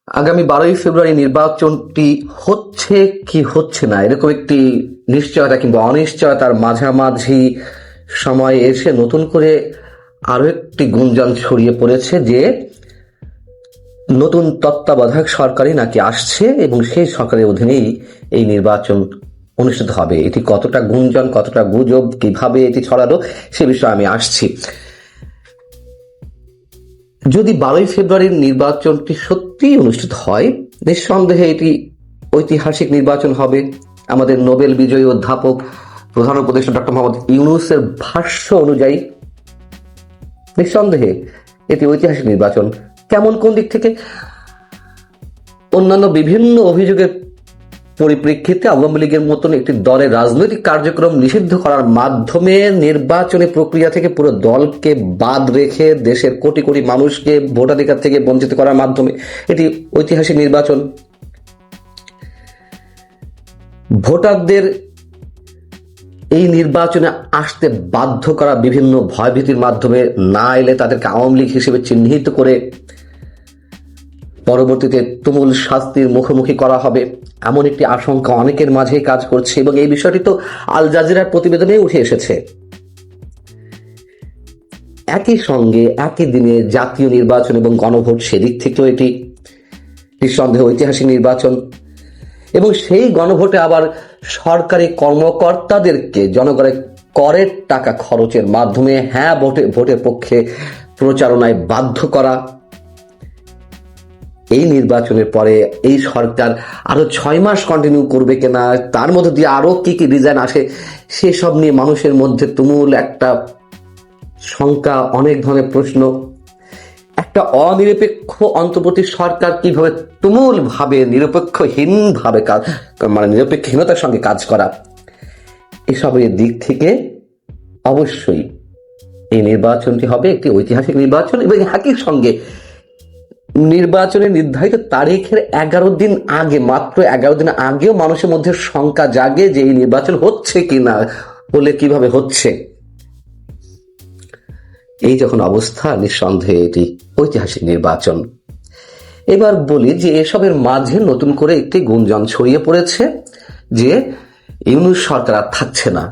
আগামী 12ই ফেব্রুয়ারি নির্বাচনটি হচ্ছে কি হচ্ছে না, এরকম একটি নিশ্চয়তা কিংবা অনিশ্চয়তার মাঝামাঝি সময়ে এসে নতুন করে আরো একটি গুঞ্জন ছড়িয়ে পড়েছে যে নতুন তত্ত্বাবধায়ক সরকারই নাকি আসছে এবং সেই সরকারের অধীনেই এই নির্বাচন অনুষ্ঠিত হবে। এটি কতটা গুঞ্জন, কতটা গুজব, কিভাবে এটি ছড়ালো সে বিষয়ে আমি আসছি। যদি 12ই ফেব্রুয়ারির নির্বাচনটি সত্যিই অনুষ্ঠিত হয়, নিঃসন্দেহে এটি ঐতিহাসিক নির্বাচন হবে। আমাদের নোবেল বিজয়ী অধ্যাপক প্রধান উপদেষ্টা ডক্টর মোহাম্মদ ইউনূসের ভাষ্য অনুযায়ী নিঃসন্দেহে এটি ঐতিহাসিক নির্বাচন। কেমন, কোন দিক থেকে? অন্যান্য বিভিন্ন অভিযোগের পরিপ্রেক্ষিতে আওয়ামী লীগের মতন একটি দলের রাজনৈতিক কার্যক্রম নিষিদ্ধ করার মাধ্যমে নির্বাচনী প্রক্রিয়া থেকে পুরো দলকে বাদ রেখে দেশের কোটি কোটি মানুষকে ভোটাধিকার থেকে বঞ্চিত করার মাধ্যমে এটি ঐতিহাসিক নির্বাচন। ভোটারদের এই নির্বাচনে আসতে বাধ্য করা বিভিন্ন ভয়ভীতির মাধ্যমে, না এলে তাদেরকে আওয়ামী লীগ হিসেবে চিহ্নিত করে পরবর্তীতে তুমুল শাস্তির মুখোমুখি করা হবে, এমন একটি আশঙ্কা অনেকের মাঝেই কাজ করছে এবং এই বিষয়টি তো আল জাজিরার প্রতিবেদনে উঠে এসেছে। একই সঙ্গে একই দিনে জাতীয় নির্বাচন এবং গণভোট, সেদিক থেকেও এটি নিঃসন্দেহে ঐতিহাসিক নির্বাচন। এবং সেই গণভোটে আবার সরকারি কর্মকর্তাদেরকে জনগণের করের টাকা খরচের মাধ্যমে হ্যাঁ ভোটের পক্ষে প্রচারণায় বাধ্য করা। এই নির্বাচনের পরে এই সরকার আরো 6 মাস কন্টিনিউ করবে কিনা, তার মধ্যে দিয়ে আরো কি কি ডিজাইন আসে সেসব নিয়ে মানুষের মধ্যে তুমুল একটা শঙ্কা, অনেক ধরনের প্রশ্ন। একটা অনিরপেক্ষ অন্তর্বর্তী সরকার কিভাবে তুমুল ভাবে নিরপেক্ষহীনভাবে নিরপেক্ষহীনতার সঙ্গে কাজ করা, এসবের দিক থেকে অবশ্যই এই নির্বাচনটি হবে একটি ঐতিহাসিক নির্বাচন। এবং একই সঙ্গে নির্বাচনের নির্ধারিত তারিখের 11 দিন আগে, মাত্র 11 দিন আগেও মানুষের মধ্যে শঙ্কা জাগে যে এই নির্বাচন হচ্ছে কিনা, হলে কিভাবে হচ্ছে। এই যখন অবস্থা, নিঃসন্দেহে এটি ঐতিহাসিক নির্বাচন। এবার বলি যে এসবের মাঝে নতুন করে একটি গুঞ্জন ছড়িয়ে পড়েছে যে ইউনূস সরকার আর থাকছে না,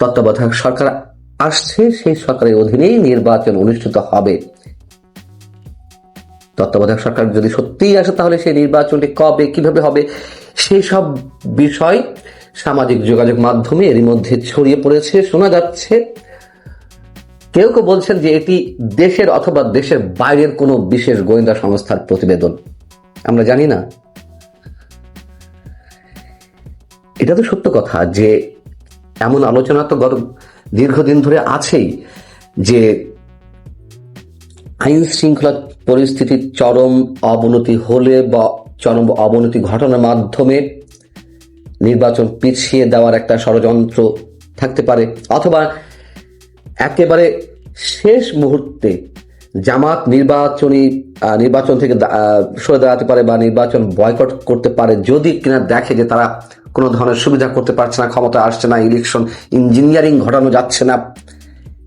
তত্ত্বাবধায়ক সরকার আসছে, সেই সরকারের অধীনেই নির্বাচন অনুষ্ঠিত হবে। তত্ত্বাবধায়ক সরকার যদি সত্যিই আসে তাহলে সেই নির্বাচনটি কবে, কিভাবে হবে, সেই সব বিষয় সামাজিক যোগাযোগ মাধ্যমে এরই মধ্যে ছড়িয়ে পড়েছে। শোনা যাচ্ছে কেউ কেউ বলছেন যে এটি দেশের অথবা দেশের বাইরের কোনো বিশেষ গোয়েন্দা সংস্থার প্রতিবেদন, আমরা জানি না। এটা তো সত্য কথা যে এমন আলোচনা তো গত দীর্ঘদিন ধরে আছেই যে আইন শৃঙ্খলা পরিস্থিতির চরম অবনতি হলে বা চরম অবনতি ঘটনার মাধ্যমে নির্বাচন পিছিয়ে দেওয়ার একটা ষড়যন্ত্র থাকতে পারে, অথবা একেবারে শেষ মুহূর্তে জামাত নির্বাচন থেকে সরে দাঁড়াতে পারে বা নির্বাচন বয়কট করতে পারে যদি কিনা দেখে যে তারা কোনো ধরনের সুবিধা করতে পারছে না, ক্ষমতা আসছে না, ইলেকশন ইঞ্জিনিয়ারিং ঘটানো যাচ্ছে না।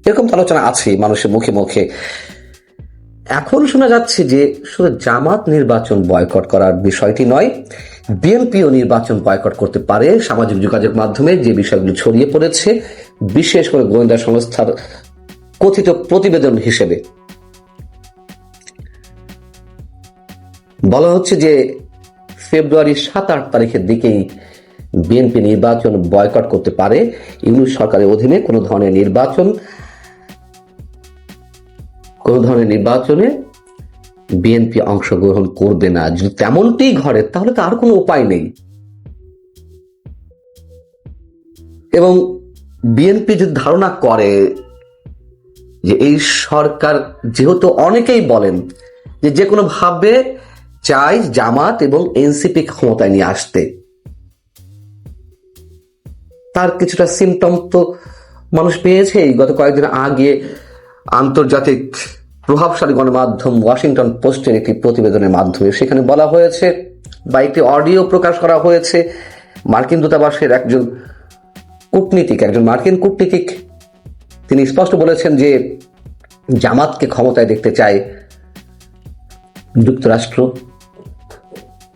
এরকম আলোচনা আছে মানুষের মুখে মুখে। এখন শোনা যাচ্ছে যে শুধু জামাত নির্বাচন বয়কট করার বিষয়টি নয়, বিএনপিও নির্বাচন বয়কট করতে পারে। সামাজিক যোগাযোগ মাধ্যমে যে বিষয়গুলো ছড়িয়ে পড়েছে, বিশেষ করে গোয়েন্দা সংস্থার কথিত প্রতিবেদন হিসেবে বলা হচ্ছে যে ফেব্রুয়ারি 7-8 তারিখের দিকেই বিএনপি নির্বাচন বয়কট করতে পারে। ইউনূস সরকারের অধীনে কোনো ধরনের নির্বাচনে বিএনপি অংশগ্রহণ করবে না। যদি তেমনটি ঘটে তাহলে তো আর কোনো উপায় নেই। এবং বিএনপি যদি ধারণা করে যে এই সরকার, যেহেতু অনেকেই বলেন যে কোনো ভাবে চাই জামাত এবং এনসিপি ক্ষমতায় নিয়ে আসতে, তার কিছুটা সিমটম তো মানুষ পেয়েছে গত কয়েকদিন আগে আন্তর্জাতিক প্রভাবশালী গণমাধ্যম ওয়াশিংটন পোস্টের একটি প্রতিবেদনের মাধ্যমে। সেখানে বলা হয়েছে বা একটি অডিও প্রকাশ করা হয়েছে, মার্কিন দূতাবাসের একজন মার্কিন কূটনীতিক তিনি স্পষ্ট বলেছেন যে জামাতকে ক্ষমতায় দেখতে চায় যুক্তরাষ্ট্র,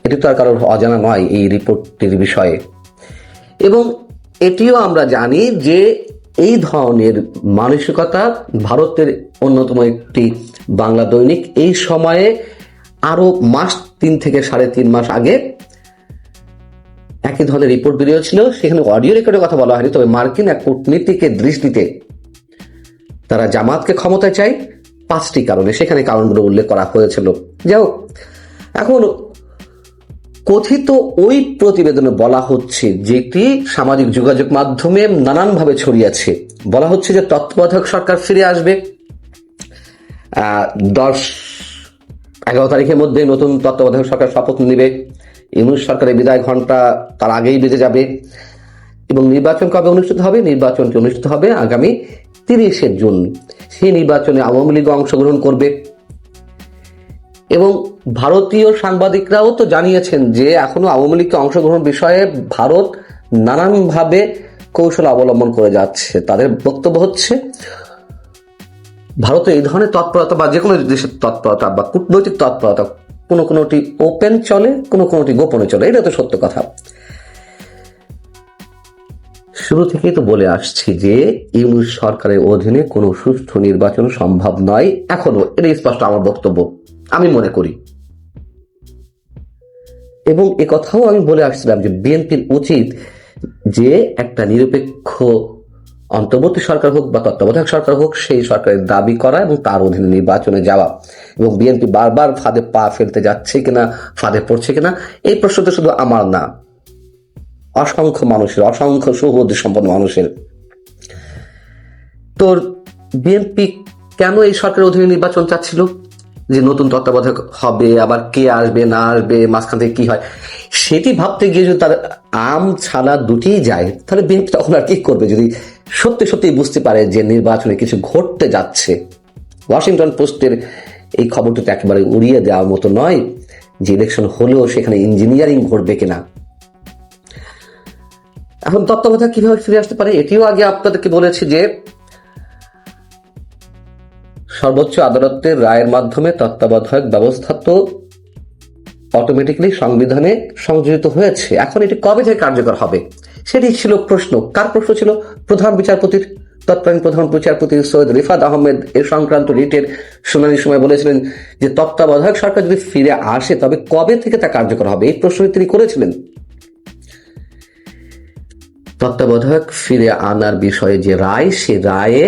এটি তো আর কারোর অজানা নয় এই রিপোর্টের বিষয়ে। এবং এটিও আমরা জানি যে এই ধরনের মানসিকতা ভারতের অন্যতম একটি বাংলা দৈনিক এই সময়ে আরো মাস 3 থেকে 3.5 মাস আগে একই ধরনের রিপোর্ট বেরিয়েছিল। সেখানে অডিও রেকর্ডের কথা বলা হয়নি, তবে মার্কিন এক কূটনীতিকের দৃষ্টিতে তারা জামাতকে ক্ষমতায় চায় 5টি কারণে, সেখানে কারণগুলো উল্লেখ করা হয়েছিল। যাই হোক, এখন কথিত ওই প্রতিবেদনে বলা হচ্ছে, যেটি সামাজিক যোগাযোগ মাধ্যমে নানানভাবে ছড়িয়েছে, বলা হচ্ছে যে তত্ত্বাবধায়ক সরকার ফিরে আসবে 10-11 তারিখের মধ্যে। নতুন তত্ত্বাবধায়ক সরকার শপথ নেবে, ইউনূস সরকারের বিদায় ঘণ্টা তার আগেই বেজে যাবে। এবং নির্বাচন কবে অনুষ্ঠিত হবে? নির্বাচনটি অনুষ্ঠিত হবে আগামী 30শে জুন। সেই নির্বাচনে আওয়ামী লীগ অংশগ্রহণ করবে। এবং ভারতীয় সাংবাদিকরাও তো জানিয়েছেন যে এখনো আওয়ামী লীগকে অংশগ্রহণ বিষয়ে ভারত নানানভাবে কৌশল অবলম্বন করে যাচ্ছে। তাদের বক্তব্য হচ্ছে, ভারতের এই ধরনের তৎপরতা বা যে কোনো দেশের তৎপরতা বা কূটনৈতিক তৎপরতা কোনোটি ওপেন চলে, কোনোটি গোপনে চলে, এটা তো সত্য কথা। শুরু থেকেই তো বলে আসছি যে ইউনূস সরকারের অধীনে কোনো সুষ্ঠু নির্বাচন সম্ভব নয় এখনো, এটা স্পষ্ট আমার বক্তব্য, আমি মনে করি। এবং কথাও আমি বলে আসছিলাম যে বিএনপির উচিত যে একটা নিরপেক্ষ অন্তর্বর্তী সরকার হোক বা তত্ত্বাবধায়ক সরকার হোক, সেই সরকারের দাবি করা এবং তার অধীনে নির্বাচনে যাওয়া। এবং বিএনপি বারবার ফাঁদে পা ফেলতে যাচ্ছে কিনা, ফাঁদে পড়ছে কিনা, এই প্রশ্ন তো শুধু আমার না, অসংখ্য মানুষের, অসংখ্য সুবুদ্ধি সম্পন্ন মানুষের। তো বিএনপি কেন এই সরকারের অধীনে নির্বাচন চাচ্ছিল? যে নতুন তত্ত্বাবধায়ক হবে, আবার কে আসবে না আসবে, মাঝখান থেকে কি হয়, সেটি ভাবতে গিয়ে যদি তার আম ছালা দুটিই যায়, তাহলে বিএনপি তখন আর কি করবে? যদি সত্যি সত্যি বুঝতে পারে যে নির্বাচনে কিছু ঘটতে যাচ্ছে। ওয়াশিংটন পোস্টের এই খবরটি তো একেবারে উড়িয়ে দেওয়ার মতো নয় যে ইলেকশন হলেও সেখানে ইঞ্জিনিয়ারিং ঘটবে কিনা। এখন তত্ত্বাবধায়ক কিভাবে ফিরে আসতে পারে, এটিও আগে আপনাদেরকে বলেছি যে সর্বোচ্চ আদালতের রায়ের মাধ্যমে তত্ত্বাবধায়ক ব্যবস্থা তো অটোমেটিক্যালি সংবিধানে সংযোজিত হয়েছে। এখন এটি কবে থেকে কার্যকর হবে সেটি ছিল প্রশ্ন। কার প্রশ্ন ছিল? প্রধান বিচারপতির। তৎকালীন প্রধান বিচারপতি সৈয়দ রিফাত আহমেদ এর সংক্রান্ত রিটের শুনানির সময় বলেছিলেন যে তত্ত্বাবধায়ক সরকার যদি ফিরে আসে তবে কবে থেকে তা কার্যকর হবে, এই প্রশ্নটি তিনি করেছিলেন। তত্ত্বাবধায়ক ফিরে আনার বিষয়ে যে রায়, সে রায়ে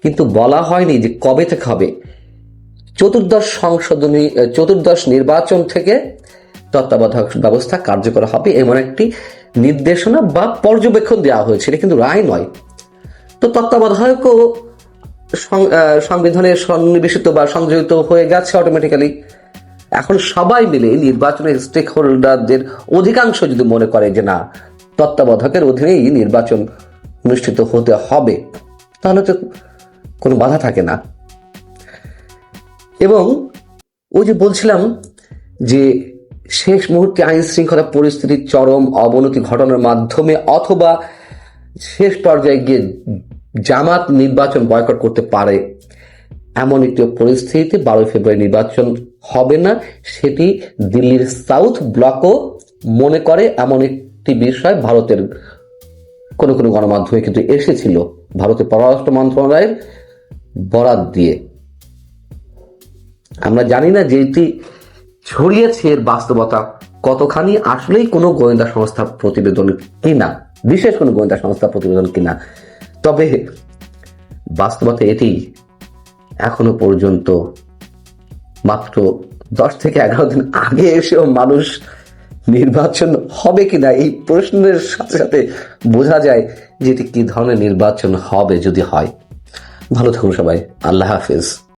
কিন্তু বলা হয়নি যে কবে থেকে হবে। চতুর্দশ নির্বাচন থেকে তত্ত্বাবধায়ক ব্যবস্থা কার্যকর হবে এমন একটি নির্দেশনা বা পর্যবেক্ষণ দেওয়া হয়েছে, এটা কিন্তু রায় নয়। তো তত্ত্বাবধায়কও সংবিধানে সন্নিবেশিত বা সংযোজিত হয়ে গেছে অটোমেটিক্যালি। এখন সবাই মিলে নির্বাচনের স্টেক হোল্ডারদের অধিকাংশ যদি মনে করে যে না, তত্ত্বাবধায়কের অধীনেই নির্বাচন অনুষ্ঠিত হতে হবে, তাহলে তো কোনো বাধা থাকে না। এবং ওই যে বলছিলাম যে শেষ মুহূর্তে আইন শৃঙ্খলা পরিস্থিতির চরম অবনতি ঘটানোর মাধ্যমে অথবা শেষ পর্যায়ে গিয়ে জামাত নির্বাচন বয়কট করতে পারে, এমন একটি পরিস্থিতিতে 12 ফেব্রুয়ারি নির্বাচন হবে না, সেটি দিল্লির সাউথ ব্লকও মনে করে। এমন একটি বিষয় ভারতের কোনো গণমাধ্যমে কিন্তু এসেছিল, ভারতের পররাষ্ট্র মন্ত্রণালয়ের বরাত দিয়ে। আমরা জানি না যে এটি ছড়িয়েছে এর বাস্তবতা কতখানি, আসলেই কোনো গোয়েন্দা সংস্থার প্রতিবেদন কিনা, বিশেষ কোনো গোয়েন্দা সংস্থার প্রতিবেদন কিনা। তবে বাস্তবতা এটি, এখনো পর্যন্ত মাত্র 10 থেকে 11 দিন আগে এসেও মানুষ নির্বাচন হবে কিনা এই প্রশ্নের সাথে সাথে বোঝা যায় যে এটি কি ধরনের নির্বাচন হবে যদি হয়। ভালো থাকুন সবাই, আল্লাহ হাফেজ।